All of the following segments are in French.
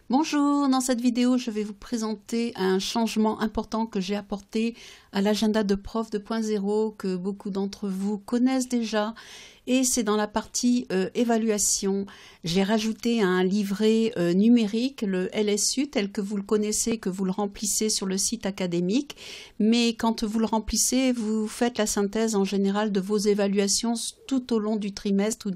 Bonjour, dans cette vidéo, je vais vous présenter un changement important que j'ai apporté à l'agenda de prof 2.0 que beaucoup d'entre vous connaissent déjà. Et c'est dans la partie évaluation. J'ai rajouté un livret numérique, le LSU, tel que vous le connaissez, que vous le remplissez sur le site académique. Mais quand vous le remplissez, vous faites la synthèse en général de vos évaluations tout au long du trimestre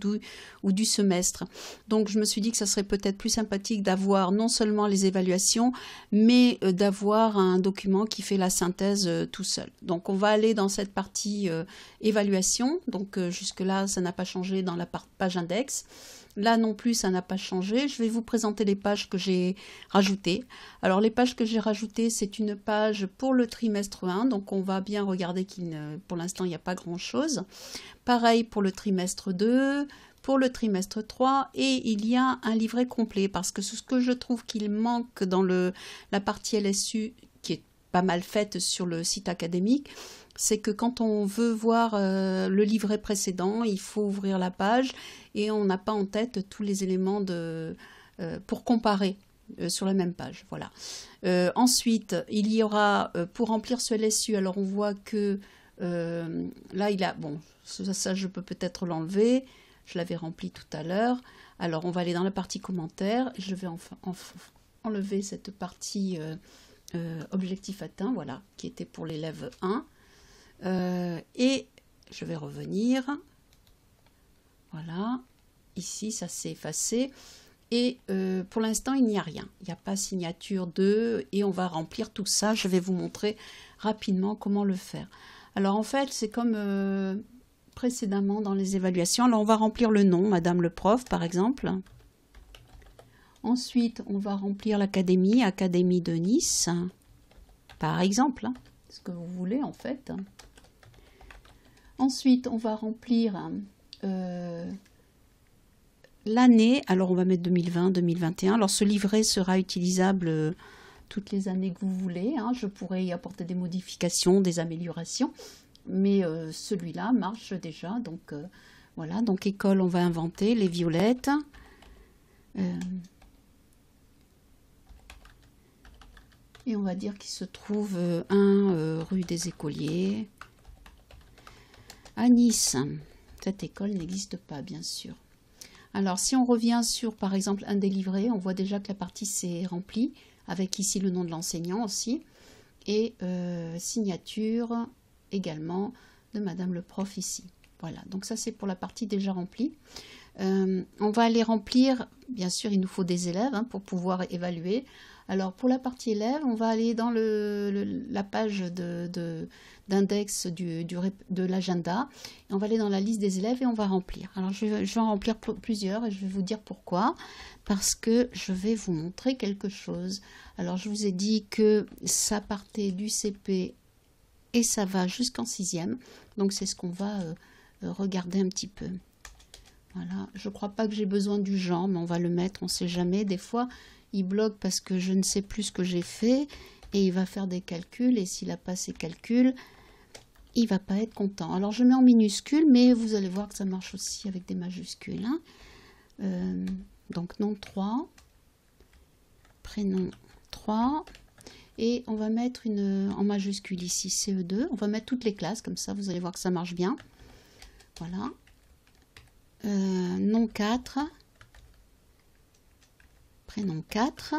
ou du semestre. Donc je me suis dit que ça serait peut-être plus sympathique d'avoir non seulement les évaluations, mais d'avoir un document qui fait la synthèse tout seul. Donc on va aller dans cette partie évaluation. Donc jusque-là, ça n'a pas changé dans la page index. Là non plus, ça n'a pas changé. Je vais vous présenter les pages que j'ai rajoutées. Alors les pages que j'ai rajoutées, c'est une page pour le trimestre 1. Donc on va bien regarder pour l'instant, il n'y a pas grand-chose. Pareil pour le trimestre 2. Pour le trimestre 3, et il y a un livret complet parce que ce que je trouve qu'il manque dans la partie LSU qui est pas mal faite sur le site académique, c'est que quand on veut voir le livret précédent, il faut ouvrir la page et on n'a pas en tête tous les éléments pour comparer sur la même page. Voilà. Ensuite, il y aura pour remplir ce LSU, alors on voit que là il a, bon, ça je peux peut-être l'enlever. Je l'avais rempli tout à l'heure. Alors, on va aller dans la partie commentaires. Je vais enlever cette partie objectif atteint, voilà, qui était pour l'élève 1. Et je vais revenir. Voilà. Ici, ça s'est effacé. Et pour l'instant, il n'y a rien. Il n'y a pas signature 2. Et on va remplir tout ça. Je vais vous montrer rapidement comment le faire. Alors, en fait, c'est comme précédemment dans les évaluations. Alors on va remplir le nom, Madame le prof par exemple. Ensuite on va remplir l'académie, Académie de Nice par exemple, ce que vous voulez en fait. Ensuite on va remplir l'année, alors on va mettre 2020-2021. Alors ce livret sera utilisable toutes les années que vous voulez, hein. Je pourrais y apporter des modifications, des améliorations. Mais celui-là marche déjà, donc voilà. Donc école, on va inventer les violettes. Et on va dire qu'il se trouve 1 rue des Écoliers à Nice. Cette école n'existe pas, bien sûr. Alors si on revient sur par exemple un des livrets, on voit déjà que la partie s'est remplie, avec ici le nom de l'enseignant aussi, et signature également de Madame le prof ici. Voilà, donc ça c'est pour la partie déjà remplie. On va aller remplir, bien sûr il nous faut des élèves pour pouvoir évaluer. Alors pour la partie élèves, on va aller dans la page d'index de l'agenda. On va aller dans la liste des élèves et on va remplir. Alors je vais en remplir plusieurs et je vais vous dire pourquoi. Parce que je vais vous montrer quelque chose. Alors je vous ai dit que ça partait du CP et ça va jusqu'en 6e. Donc c'est ce qu'on va regarder un petit peu. Voilà, je ne crois pas que j'ai besoin du genre, mais on va le mettre, on ne sait jamais. Des fois, il bloque parce que je ne sais plus ce que j'ai fait et il va faire des calculs. Et s'il n'a pas ses calculs, il ne va pas être content. Alors je mets en minuscule, mais vous allez voir que ça marche aussi avec des majuscules. Donc nom 3, prénom 3. Et on va mettre en majuscule ici CE2. On va mettre toutes les classes, comme ça vous allez voir que ça marche bien. Voilà. Nom 4. Prénom 4.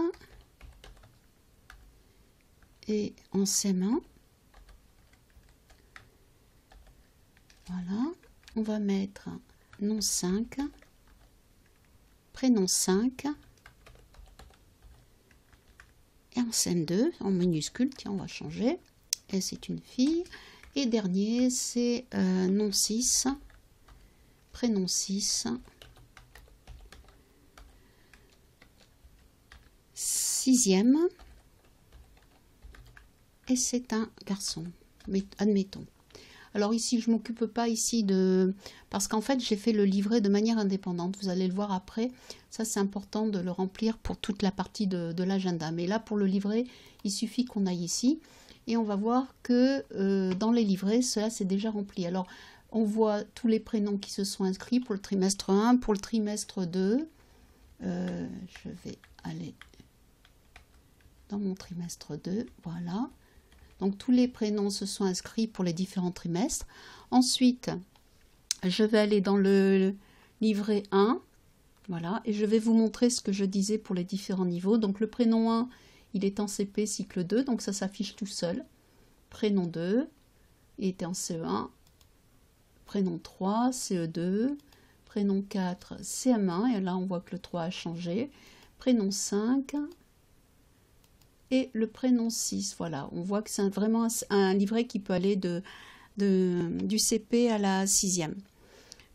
Et en CM1. Voilà. On va mettre nom 5. Prénom 5. Et en CM2, en minuscule, tiens, on va changer. Et c'est une fille. Et dernier, c'est nom 6, prénom 6, 6e. Et c'est un garçon, mais admettons. Alors ici, je ne m'occupe pas ici parce qu'en fait, j'ai fait le livret de manière indépendante. Vous allez le voir après. Ça, c'est important de le remplir pour toute la partie de l'agenda. Mais là, pour le livret, il suffit qu'on aille ici. Et on va voir que dans les livrets, cela c'est déjà rempli. Alors, on voit tous les prénoms qui se sont inscrits pour le trimestre 1, pour le trimestre 2. Je vais aller dans mon trimestre 2, voilà. Donc tous les prénoms se sont inscrits pour les différents trimestres. Ensuite, je vais aller dans le livret 1, voilà, et je vais vous montrer ce que je disais pour les différents niveaux. Donc le prénom 1, il est en CP cycle 2, donc ça s'affiche tout seul. Prénom 2, il était en CE1. Prénom 3, CE2. Prénom 4, CM1, et là on voit que le 3 a changé. Prénom 5 et le prénom 6, voilà. On voit que c'est vraiment un livret qui peut aller du CP à la 6e.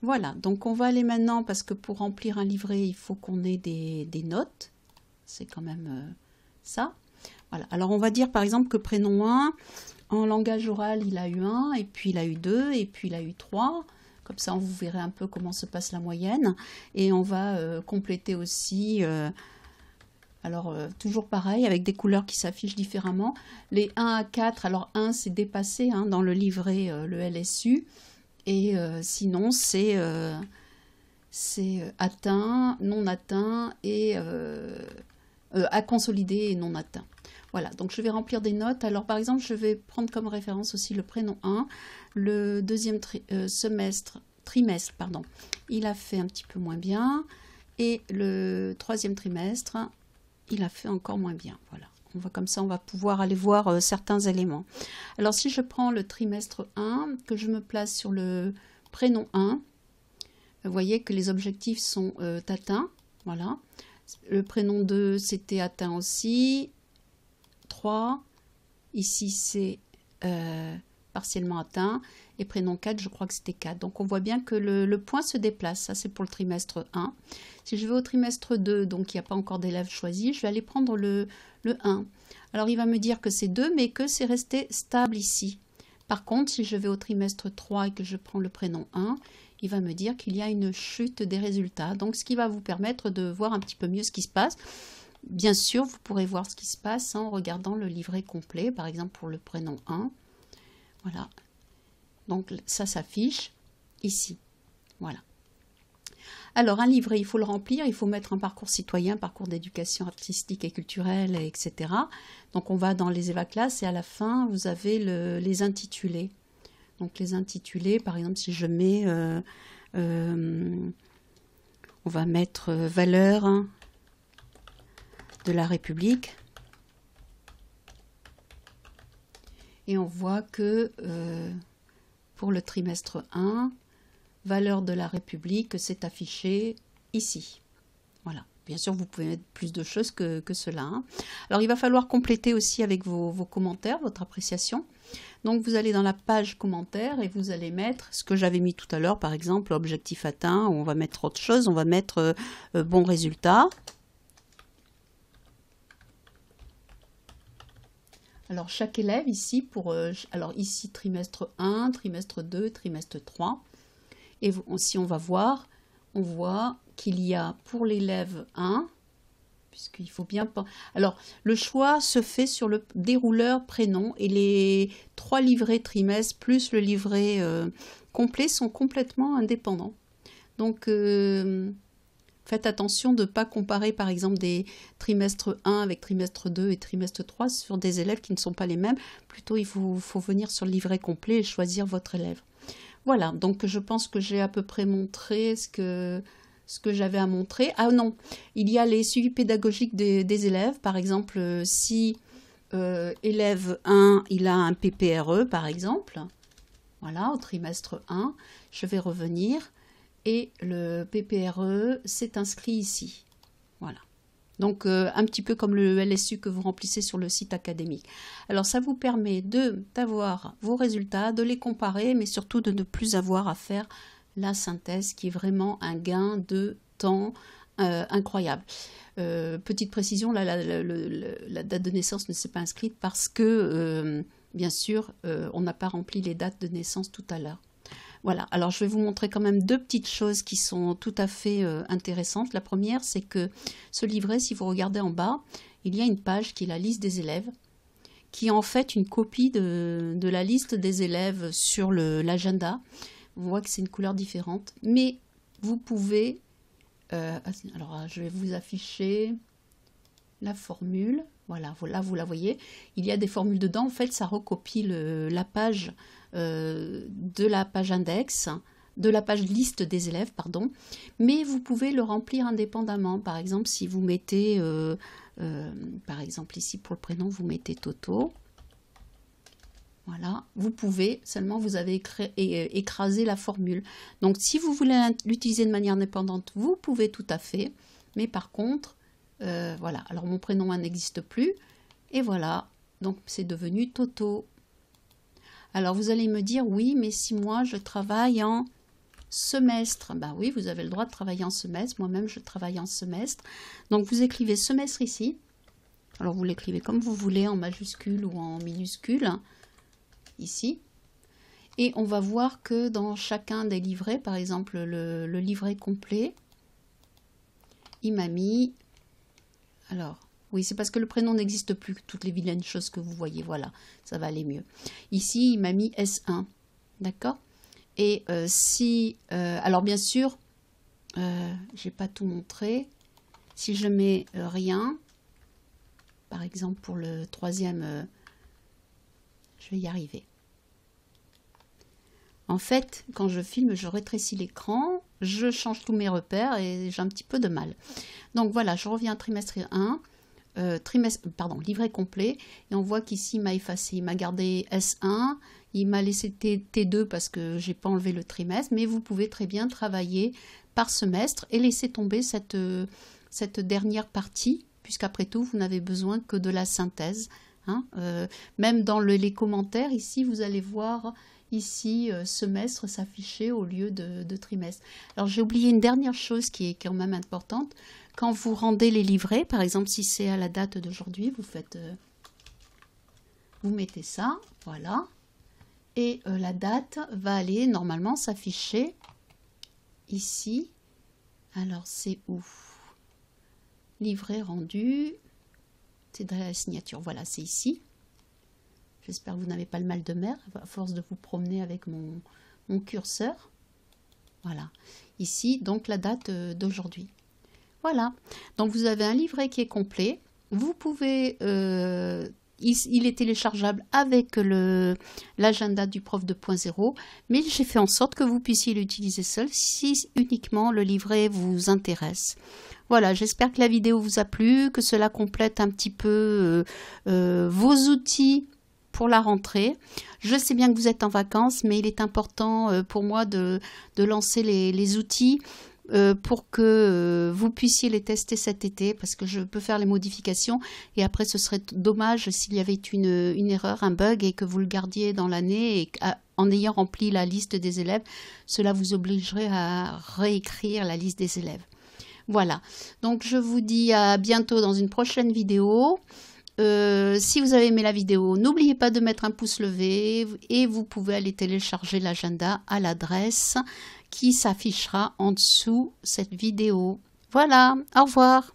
Voilà, donc on va aller maintenant, parce que pour remplir un livret, il faut qu'on ait des notes. C'est quand même ça. Voilà, alors on va dire par exemple que prénom 1, en langage oral, il a eu 1, et puis il a eu 2, et puis il a eu 3. Comme ça, vous verrez un peu comment se passe la moyenne. Et on va compléter aussi, toujours pareil, avec des couleurs qui s'affichent différemment. Les 1 à 4, alors 1 c'est dépassé hein, dans le livret, le LSU. Et sinon, c'est atteint, non atteint et à consolider et non atteint. Voilà, donc je vais remplir des notes. Alors par exemple, je vais prendre comme référence aussi le prénom 1. Le deuxième trimestre, il a fait un petit peu moins bien. Et le troisième trimestre, il a fait encore moins bien. Voilà, comme ça, on va pouvoir aller voir certains éléments. Alors si je prends le trimestre 1, que je me place sur le prénom 1, vous voyez que les objectifs sont atteints. Voilà. Le prénom 2, c'était atteint aussi. 3, ici c'est partiellement atteint, et prénom 4, je crois que c'était 4. Donc on voit bien que le point se déplace, ça c'est pour le trimestre 1. Si je vais au trimestre 2, donc il n'y a pas encore d'élèves choisis, je vais aller prendre le 1. Alors il va me dire que c'est 2, mais que c'est resté stable ici. Par contre, si je vais au trimestre 3 et que je prends le prénom 1, il va me dire qu'il y a une chute des résultats. Donc ce qui va vous permettre de voir un petit peu mieux ce qui se passe. Bien sûr, vous pourrez voir ce qui se passe en regardant le livret complet, par exemple pour le prénom 1. Voilà. Donc ça s'affiche ici. Voilà. Alors un livret, il faut le remplir, il faut mettre un parcours citoyen, parcours d'éducation artistique et culturelle, etc. Donc on va dans les EVA-classes et à la fin, vous avez les intitulés. Donc les intitulés, par exemple, si je mets, on va mettre valeurs de la République. Et on voit que pour le trimestre 1, valeur de la République, c'est affiché ici. Voilà. Bien sûr, vous pouvez mettre plus de choses que cela. Hein. Alors, il va falloir compléter aussi avec vos commentaires, votre appréciation. Donc, vous allez dans la page commentaires et vous allez mettre ce que j'avais mis tout à l'heure, par exemple, objectif atteint, on va mettre autre chose, on va mettre bon résultat. Alors, chaque élève ici, alors ici, trimestre 1, trimestre 2, trimestre 3. Et si on va voir, on voit qu'il y a pour l'élève 1, puisqu'il faut bien... Alors, le choix se fait sur le dérouleur prénom et les 3 livrets trimestres plus le livret complet sont complètement indépendants. Donc, faites attention de ne pas comparer par exemple des trimestres 1 avec trimestre 2 et trimestre 3 sur des élèves qui ne sont pas les mêmes. Plutôt, il faut venir sur le livret complet et choisir votre élève. Voilà, donc je pense que j'ai à peu près montré ce que j'avais à montrer. Ah non, il y a les suivis pédagogiques des élèves. Par exemple, si élève 1, il a un PPRE par exemple, voilà, au trimestre 1, je vais revenir. Et le PPRE s'est inscrit ici. Voilà. Donc, un petit peu comme le LSU que vous remplissez sur le site académique. Alors, ça vous permet d'avoir vos résultats, de les comparer, mais surtout de ne plus avoir à faire la synthèse, qui est vraiment un gain de temps incroyable. Petite précision, là, la date de naissance ne s'est pas inscrite parce que, bien sûr, on n'a pas rempli les dates de naissance tout à l'heure. Voilà, alors je vais vous montrer quand même 2 petites choses qui sont tout à fait intéressantes. La première, c'est que ce livret, si vous regardez en bas, il y a une page qui est la liste des élèves, qui est en fait une copie de la liste des élèves sur l'agenda. On voit que c'est une couleur différente, mais vous pouvez... alors, je vais vous afficher... la formule. Voilà, là vous la voyez. Il y a des formules dedans. En fait, ça recopie la page de la page index, de la page liste des élèves, pardon. Mais vous pouvez le remplir indépendamment. Par exemple, si vous mettez, par exemple ici pour le prénom, vous mettez Toto. Voilà, vous pouvez, seulement vous avez écrasé la formule. Donc si vous voulez l'utiliser de manière indépendante, vous pouvez tout à fait. Mais par contre, voilà, alors mon prénom n'existe plus. Et voilà, donc c'est devenu Toto. Alors vous allez me dire, oui, mais si moi je travaille en semestre, ben oui, vous avez le droit de travailler en semestre. Moi-même, je travaille en semestre. Donc vous écrivez semestre ici. Alors vous l'écrivez comme vous voulez, en majuscule ou en minuscule. Ici, et on va voir que dans chacun des livrets, par exemple le livret complet, il m'a mis, alors oui, c'est parce que le prénom n'existe plus, toutes les vilaines choses que vous voyez, voilà, ça va aller mieux. Ici il m'a mis S1, d'accord, et alors bien sûr j'ai pas tout montré, si je mets rien, par exemple pour le troisième, je vais y arriver. En fait, quand je filme, je rétrécis l'écran, je change tous mes repères et j'ai un petit peu de mal. Donc voilà, je reviens à trimestre 1, livret complet, et on voit qu'ici, il m'a effacé, il m'a gardé S1, il m'a laissé T2 parce que j'ai pas enlevé le trimestre, mais vous pouvez très bien travailler par semestre et laisser tomber cette dernière partie, puisqu'après tout, vous n'avez besoin que de la synthèse. Hein, même dans les commentaires, ici, vous allez voir ici semestre s'afficher au lieu de trimestre. Alors, j'ai oublié une dernière chose qui est quand même importante. Quand vous rendez les livrets, par exemple, si c'est à la date d'aujourd'hui, vous mettez ça, voilà. Et la date va aller normalement s'afficher ici. Alors, c'est où? Livret rendu. C'est dans la signature, voilà, c'est ici. J'espère que vous n'avez pas le mal de mer à force de vous promener avec mon curseur. Voilà, ici, donc la date d'aujourd'hui. Voilà, donc vous avez un livret qui est complet. Vous pouvez, il est téléchargeable avec l'agenda du prof 2.0, mais j'ai fait en sorte que vous puissiez l'utiliser seul si uniquement le livret vous intéresse. Voilà, j'espère que la vidéo vous a plu, que cela complète un petit peu vos outils pour la rentrée. Je sais bien que vous êtes en vacances, mais il est important pour moi de lancer les outils pour que vous puissiez les tester cet été, parce que je peux faire les modifications et après ce serait dommage s'il y avait une erreur, un bug et que vous le gardiez dans l'année et en ayant rempli la liste des élèves, cela vous obligerait à réécrire la liste des élèves. Voilà, donc je vous dis à bientôt dans une prochaine vidéo. Si vous avez aimé la vidéo, n'oubliez pas de mettre un pouce levé et vous pouvez aller télécharger l'agenda à l'adresse qui s'affichera en dessous cette vidéo. Voilà, au revoir.